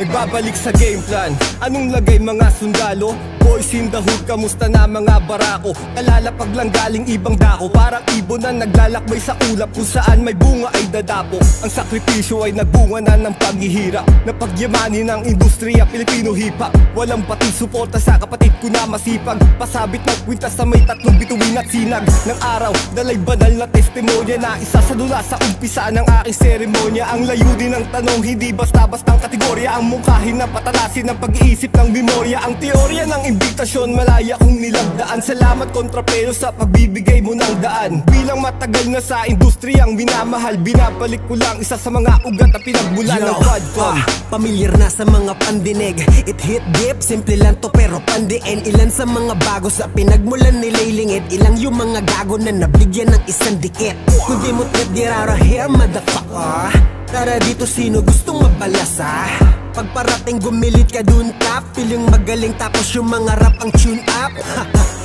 Nagbabalik sa game plan. Anong lagay mga sundalo? Boys in the hood, kamusta na mga barako? Kalalapag lang galing ibang dako, parang ibon na naglalakbay sa ulap, kung saan may bunga ay dadapo. Ang sakripisyo ay nagbunga na ng paghihirap, napagyamanin ng industriya Pilipino hip-hop. Walang pati suporta sa kapatid ko na masipag, pasabit ng kwintas sa may tatlong bituin at sinag ng araw. Dalay banal na testimonya na isa sa dula sa umpisa ng aking seremonya. Ang layunin ng tanong, hindi basta-bastang kategorya, ang mungkahin na patalasin ng pag-iisip ng memorya. Ang teorya ng imbitasyon, malaya kong nilagdaan. Salamat kontrapelo sa pagbibigay mo ng daan. Bilang matagal na sa industriyang minamahal, binabalik ko lang isa sa mga ugat na pinagmula ng Quadcom. Pamilyar na sa mga pandinig, it hit deep, simple lang to pero pandiin. Ilan sa mga bago sa pinagmulan nililingid, ilang yung mga gago na nabigyan ng isang dikit. Kung di mo trip, get out of here, motherfucker. Tara dito, sino gustong mabalasa? Pagparating gumilit ka dun top, feeling magaling tapos yung mga rap ang tune up.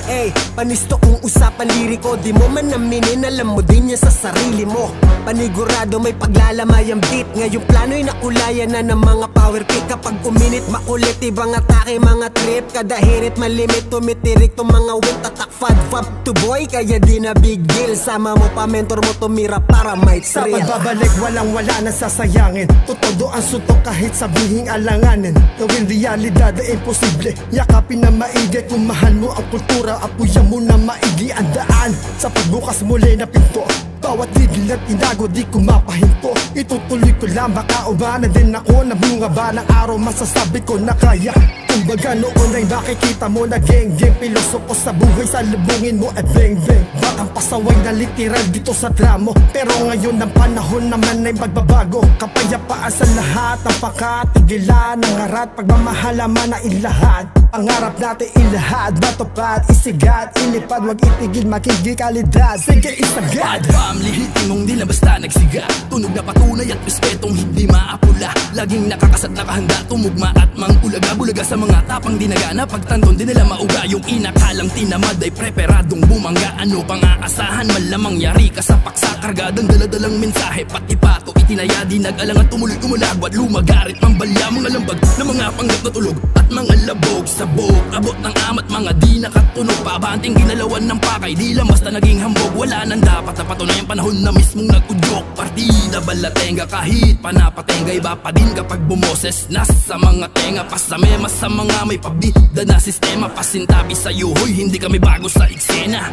Hey, panisto kung usapan liriko, di mo man aminin, alam mo din niya sa sarili mo. Panigurado may paglalamay ang beat, ngayong plano'y nakulayan na ng mga power pick. Kapag uminit makulit, ibang atake, mga trip, kada hirit malimit, tumitirik tong mga win, tatak fad fab to boy, kaya di na big deal. Sama mo pa, mentor mo tumira para may thrill. Sa pagbabalik walang wala na sasayangin, tutodo ang suntok kahit sabihing alanganin. Gawin realidad ay imposible, yakapin na maigi. Kung mahal mo ang kultura, apuyan mo na maigi ang daan sa pagbukas muli na pinto. Bawat gigil at inago di ko mapahinto, itutuloy ko lang, baka ubanan din ako. Nabunga ba ng araw, masasabi ko na kaya. Kumbaga noon ay makikita mo na geng-geng, pilosoko sa buhay, salubungin mo at beng-beng. Bakang pasaway na literal dito sa dramo, pero ngayon ang panahon naman ay magbabago. Kapayapaan sa lahat ng pakatigilan, ng harat, pagmamahalaman na ilahat. Pangarap natin ilahad, matupad, isigat, ilipad, wag itigil, makikikalidad. Sige, isagad. Bam, lihitin mong di na basta nagsiga, tunog na patunay at respetong hindi maapula. Laging nakakasat, nakahanda, tumugma at mangulaga. Bulaga sa mga tapang dinagana, pagtanton di nila mauga. Yung inakalang tinamad ay preparadong bumangga. Ano pang aasahan, malamang yari ka sa paksa. Kargadang daladalang mensahe, pati pato itinaya, di nag-alangan, tumuloy umulagwat, lumagarit, mambalya, mga lambag na mga panggap na tulog at mga labog. Sabog, abot ng amat, mga di nakatunog, pabanting ginalawan ng pakay, di lang basta naging hambog. Wala nang dapat na patunayan, panahon na mismong nag-udyok. Partida balatenga, kahit panapatenga, iba pa din kapag bumoses. Nasa mga tenga, pasamema sa mga may pabida na sistema. Pasintabi sa'yo, hoy, hindi kami bago sa eksena.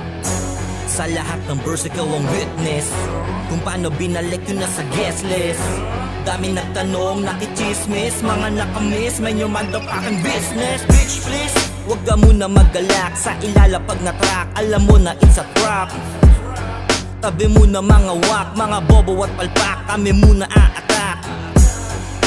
Sa lahat ng verse ikaw ang witness, kung paano binalik yun na sa guest list. Dami nagtanong, nakichismis, mga nakamiss, may man daw aking business. Bitch please, wag ka muna magalak sa ilalapag na track, alam mo na it's a trap. Tabi muna mga wak, mga bobo at palpak, kami muna aatak.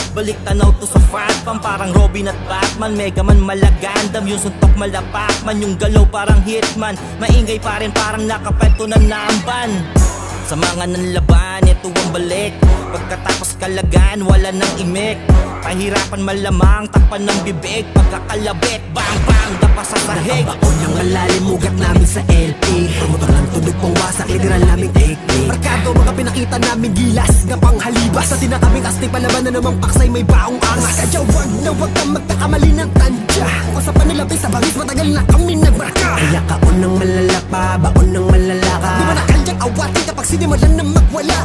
Balik tanaw to sa fat, parang Robin at Batman, Mega Man malagandam, yung suntok malapak man, yung galaw parang hitman, maingay pa rin parang nakapento na namban. Sa mga nanlaban, ito ang balik, pagkatapos kalagan, wala nang imik. Pahirapan malamang, takpan ng bibig, pagkakalabit, bang bang, dapa sa sahig. Nakabaon ng malalim, ugat namin sa LP, promotor ng tubig pang wasak, literal naming technique. Markado, mga pinakita namin gilas na panghalibas. Sa tinakabing astig, palaban na namang paksay, may baong angas. Kaya wag na wag kang magkakamali ng tansya, kung sa panilabis sa bangis, matagal na kami nagmarka. Kaya kaon ng malalapa, baon ng malalaka, di ba nakandyan awatin kapag sinimulan na magwala.